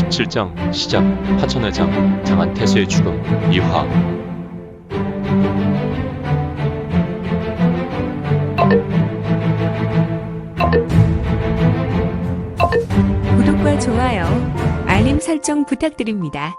제17장 시작. 하천회장 장안태수의 죽음 2화. 구독과 좋아요, 알림 설정 부탁드립니다.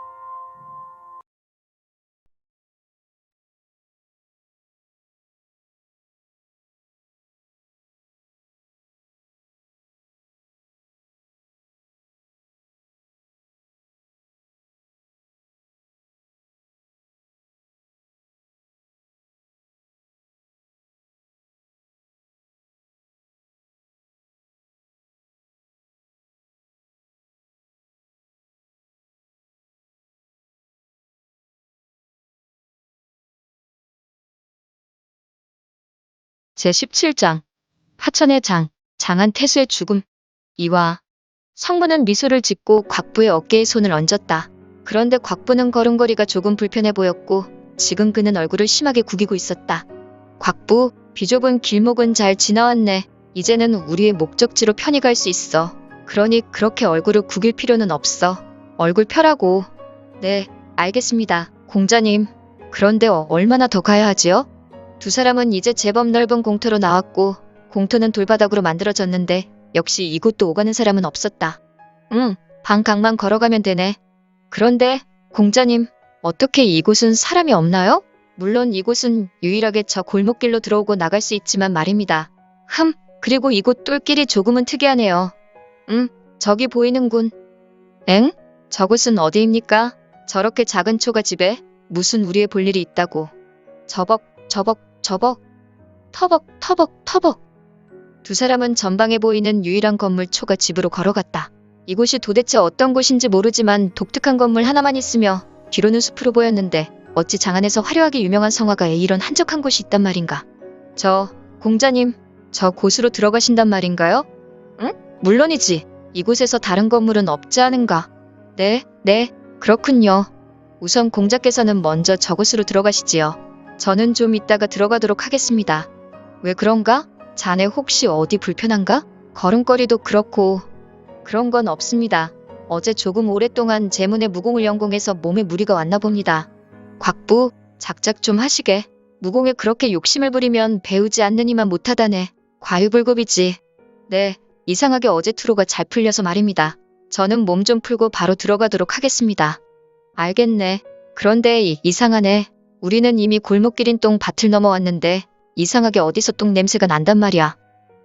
제17장 하천의 장안태수의 죽음 2화. 성부는 미소를 짓고 곽부의 어깨에 손을 얹었다. 그런데 곽부는 걸음걸이가 조금 불편해 보였고 지금 그는 얼굴을 심하게 구기고 있었다. 곽부, 비좁은 길목은 잘 지나왔네. 이제는 우리의 목적지로 편히 갈 수 있어. 그러니 그렇게 얼굴을 구길 필요는 없어. 얼굴 펴라고. 네, 알겠습니다, 공자님. 그런데 얼마나 더 가야 하지요? 두 사람은 이제 제법 넓은 공터로 나왔고 공터는 돌바닥으로 만들어졌는데 역시 이곳도 오가는 사람은 없었다. 방각만 걸어가면 되네. 그런데 공자님, 어떻게 이곳은 사람이 없나요? 물론 이곳은 유일하게 저 골목길로 들어오고 나갈 수 있지만 말입니다. 그리고 이곳 똘길이 조금은 특이하네요. 저기 보이는군. 엥? 저곳은 어디입니까? 저렇게 작은 초가집에 무슨 우리의 볼 일이 있다고. 저벅, 터벅. 두 사람은 전방에 보이는 유일한 건물 초가집으로 걸어갔다. 이곳이 도대체 어떤 곳인지 모르지만 독특한 건물 하나만 있으며 뒤로는 숲으로 보였는데 어찌 장안에서 화려하게 유명한 성화가에 이런 한적한 곳이 있단 말인가. 공자님, 저 곳으로 들어가신단 말인가요? 응? 물론이지. 이곳에서 다른 건물은 없지 않은가? 네, 그렇군요. 우선 공자께서는 먼저 저곳으로 들어가시지요. 저는 좀 이따가 들어가도록 하겠습니다. 왜 그런가? 자네 혹시 어디 불편한가? 걸음걸이도 그렇고. 그런 건 없습니다. 어제 조금 오랫동안 제문에 무공을 연공해서 몸에 무리가 왔나 봅니다. 곽부, 작작 좀 하시게. 무공에 그렇게 욕심을 부리면 배우지 않는 이만 못하다네. 과유불급이지. 네, 이상하게 어제 투로가 잘 풀려서 말입니다. 저는 몸 좀 풀고 바로 들어가도록 하겠습니다. 알겠네. 그런데 이상하네. 우리는 이미 골목길인 똥 밭을 넘어왔는데 이상하게 어디서 똥 냄새가 난단 말이야.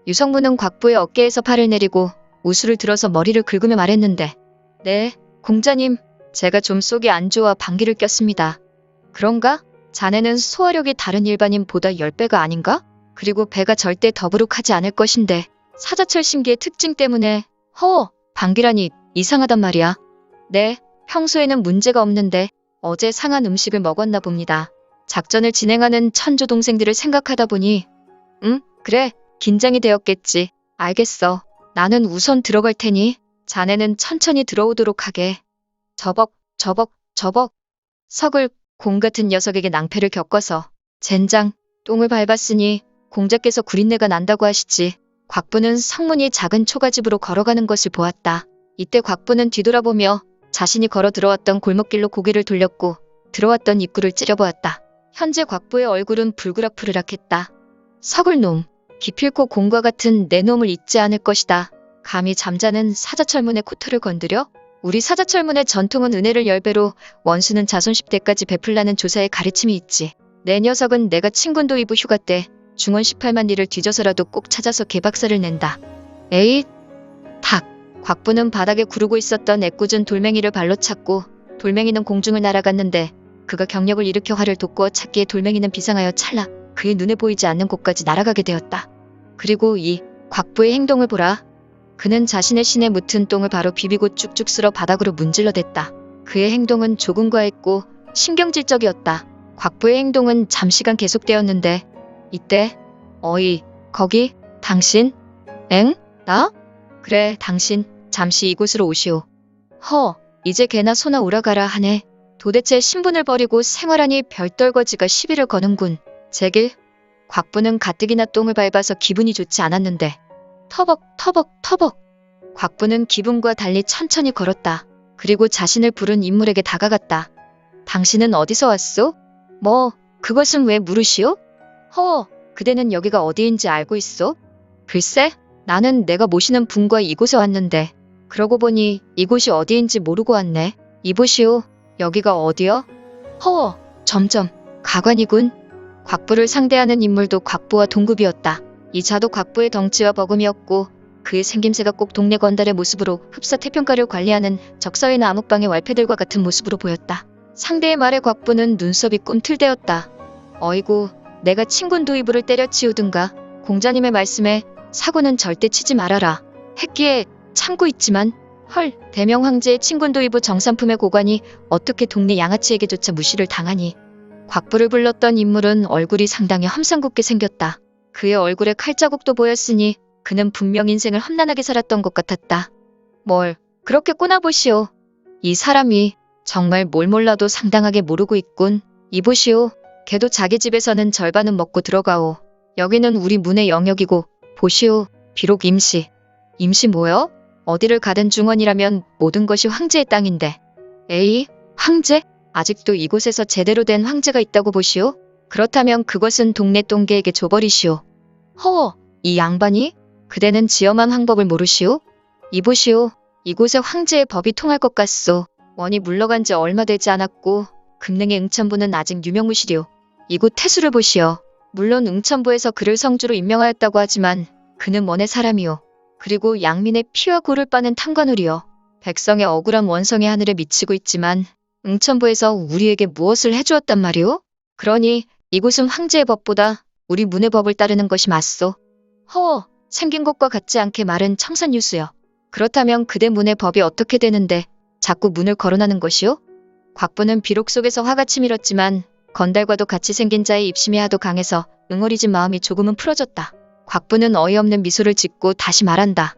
유성문은 곽부의 어깨에서 팔을 내리고 우수를 들어서 머리를 긁으며 말했는데, 네, 공자님, 제가 좀 속이 안 좋아 방귀를 꼈습니다. 그런가? 자네는 소화력이 다른 일반인보다 10배가 아닌가? 그리고 배가 절대 더부룩하지 않을 것인데 사자철 심기의 특징 때문에 방귀라니 이상하단 말이야. 네, 평소에는 문제가 없는데 어제 상한 음식을 먹었나 봅니다. 작전을 진행하는 천조 동생들을 생각하다 보니 그래, 긴장이 되었겠지. 알겠어. 나는 우선 들어갈 테니 자네는 천천히 들어오도록 하게. 저벅. 석을 곰 같은 녀석에게 낭패를 겪어서 젠장 똥을 밟았으니 공자께서 구린내가 난다고 하시지. 곽부는 성문이 작은 초가집으로 걸어가는 것을 보았다. 이때 곽부는 뒤돌아보며 자신이 걸어 들어왔던 골목길로 고개를 돌렸고 들어왔던 입구를 찌려보았다. 현재 곽부의 얼굴은 불그락푸르락했다. 석을놈, 기필코 곰과 같은 내 놈을 잊지 않을 것이다. 감히 잠자는 사자철문의 코털을 건드려? 우리 사자철문의 전통은 은혜를 10배로 원수는 자손 10대까지 베풀라는 조사의 가르침이 있지. 내 녀석은 내가 친군도 이부 휴가 때 중원 18만 리를 뒤져서라도 꼭 찾아서 개박살을 낸다. 에잇! 탁! 곽부는 바닥에 구르고 있었던 애꿎은 돌멩이를 발로 찼고 돌멩이는 공중을 날아갔는데 그가 경력을 일으켜 활을 돋구어 찾기에 돌멩이는 비상하여 찰나 그의 눈에 보이지 않는 곳까지 날아가게 되었다. 그리고 이 곽부의 행동을 보라. 그는 자신의 신에 묻은 똥을 바로 비비고 쭉쭉 쓸어 바닥으로 문질러댔다. 그의 행동은 조금 과했고 신경질적이었다. 곽부의 행동은 잠시간 계속되었는데 이때 어이, 거기, 당신? 엥? 나? 그래, 당신, 잠시 이곳으로 오시오. 이제 개나 소나 오라가라 하네. 도대체 신분을 버리고 생활하니 별떨거지가 시비를 거는군. 제길. 곽부는 가뜩이나 똥을 밟아서 기분이 좋지 않았는데 터벅. 곽부는 기분과 달리 천천히 걸었다. 그리고 자신을 부른 인물에게 다가갔다. 당신은 어디서 왔소? 그것은 왜 물으시오? 그대는 여기가 어디인지 알고 있소? 글쎄, 나는 내가 모시는 분과 이곳에 왔는데, 그러고 보니 이곳이 어디인지 모르고 왔네. 이보시오, 여기가 어디여? 점점, 가관이군. 곽부를 상대하는 인물도 곽부와 동급이었다. 이 자도 곽부의 덩치와 버금이었고 그의 생김새가 꼭 동네 건달의 모습으로 흡사 태평가를 관리하는 적서이나 암흑방의 왈패들과 같은 모습으로 보였다. 상대의 말에 곽부는 눈썹이 꿈틀대었다. 어이구, 내가 친군 도이부를 때려치우든가 공자님의 말씀에 사고는 절대 치지 말아라 했기에 참고 있지만 대명 황제의 친군 도이부 정삼품의 고관이 어떻게 동네 양아치에게조차 무시를 당하니. 곽부를 불렀던 인물은 얼굴이 상당히 험상궂게 생겼다. 그의 얼굴에 칼자국도 보였으니 그는 분명 인생을 험난하게 살았던 것 같았다. 뭘 그렇게 꼬나보시오. 이 사람이 정말 뭘 몰라도 상당하게 모르고 있군. 이보시오. 걔도 자기 집에서는 절반은 먹고 들어가오. 여기는 우리 문의 영역이고 보시오. 비록 임시 뭐여? 어디를 가든 중원이라면 모든 것이 황제의 땅인데. 에이, 황제? 아직도 이곳에서 제대로 된 황제가 있다고 보시오? 그렇다면 그것은 동네 똥개에게 줘버리시오. 이 양반이? 그대는 지엄한 황법을 모르시오? 이보시오. 이곳에 황제의 법이 통할 것 같소. 원이 물러간 지 얼마 되지 않았고 금능의 응천부는 아직 유명무실이오. 이곳 태수를 보시오. 물론 응천부에서 그를 성주로 임명하였다고 하지만 그는 원의 사람이오. 그리고 양민의 피와 골을 빠는 탕관우리요. 백성의 억울한 원성의 하늘에 미치고 있지만 응천부에서 우리에게 무엇을 해주었단 말이오? 그러니 이곳은 황제의 법보다 우리 문의 법을 따르는 것이 맞소. 생긴 것과 같지 않게 말은 청산유수요. 그렇다면 그대 문의 법이 어떻게 되는데 자꾸 문을 거론하는 것이오? 곽부는 비록 속에서 화가 치밀었지만 건달과도 같이 생긴 자의 입심이 하도 강해서 응어리진 마음이 조금은 풀어졌다. 곽부는 어이없는 미소를 짓고 다시 말한다.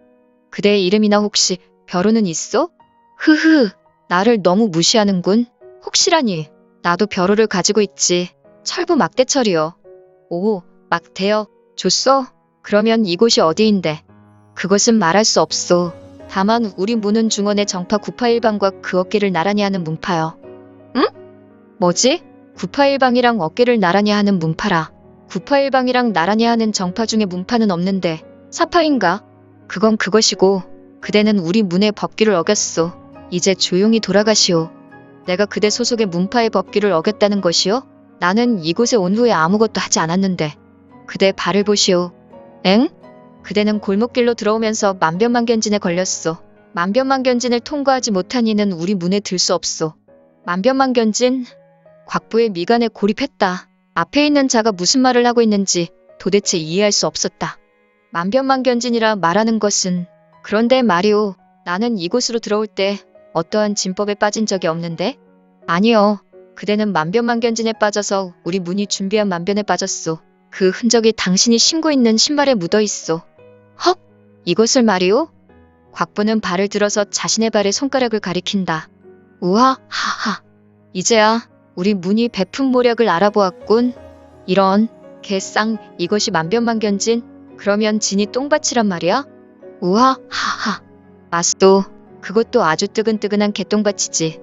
그대의 이름이나 혹시 벼루는 있어? 나를 너무 무시하는군. 혹시라니. 나도 벼루를 가지고 있지. 철부 막대철이요. 오, 막대여. 줬어? 그러면 이곳이 어디인데? 그것은 말할 수 없소. 다만 우리 문은 중원의 정파 구파일방과 그 어깨를 나란히 하는 문파요. 응? 뭐지? 구파일방이랑 어깨를 나란히 하는 문파라. 구파일방이랑 나란히 하는 정파 중에 문파는 없는데 사파인가? 그건 그것이고 그대는 우리 문의 법규를 어겼소. 이제 조용히 돌아가시오. 내가 그대 소속의 문파의 법규를 어겼다는 것이요? 나는 이곳에 온 후에 아무것도 하지 않았는데. 그대 발을 보시오. 엥? 그대는 골목길로 들어오면서 만변만견진에 걸렸소. 만변만견진을 통과하지 못한 이는 우리 문에 들 수 없소. 만변만견진? 곽부의 미간에 고립했다. 앞에 있는 자가 무슨 말을 하고 있는지 도대체 이해할 수 없었다. 만변만견진이라 말하는 것은 그런데 말이오. 나는 이곳으로 들어올 때 어떠한 진법에 빠진 적이 없는데? 아니요. 그대는 만변만견진에 빠져서 우리 문이 준비한 만변에 빠졌소. 그 흔적이 당신이 신고 있는 신발에 묻어 있소. 이것을 말이오? 곽부는 발을 들어서 자신의 발에 손가락을 가리킨다. 우와, 하하. 이제야 우리 문이 베푼 모략을 알아보았군. 이런 개쌍, 이것이 만변만견진? 그러면 진이 똥밭이란 말이야? 우와, 하하. 맞소. 그것도 아주 뜨근뜨근한 개똥밭이지.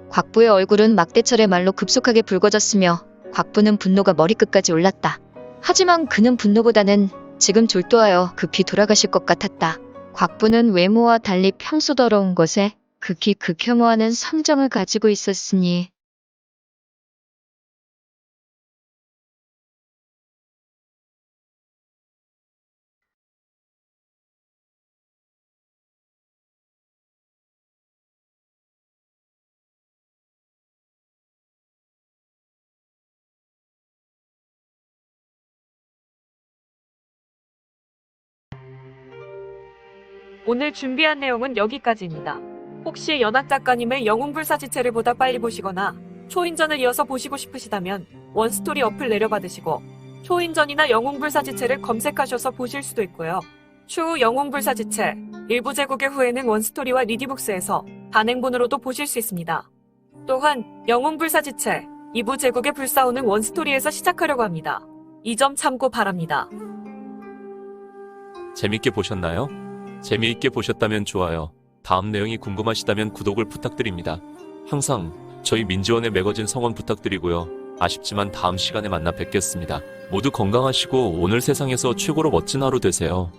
곽부의 얼굴은 막대철의 말로 급속하게 붉어졌으며 곽부는 분노가 머리끝까지 올랐다. 하지만 그는 분노보다는 지금 졸도하여 급히 돌아가실 것 같았다. 곽부는 외모와 달리 평소 더러운 것에 극히 극혐오하는 성정을 가지고 있었으니 오늘 준비한 내용은 여기까지입니다. 혹시 연학 작가님의 영웅불사지체를 보다 빨리 보시거나 초인전을 이어서 보시고 싶으시다면 원스토리 어플 내려받으시고 초인전이나 영웅불사지체를 검색하셔서 보실 수도 있고요. 추후 영웅불사지체 일부 제국의 후에는 원스토리와 리디북스에서 단행본으로도 보실 수 있습니다. 또한 영웅불사지체 2부 제국의 불사오는 원스토리에서 시작하려고 합니다. 이 점 참고 바랍니다. 재밌게 보셨나요? 재미있게 보셨다면 좋아요, 다음 내용이 궁금하시다면 구독을 부탁드립니다. 항상 저희 민지원의 매거진 성원 부탁드리고요. 아쉽지만 다음 시간에 만나 뵙겠습니다. 모두 건강하시고 오늘 세상에서 최고로 멋진 하루 되세요.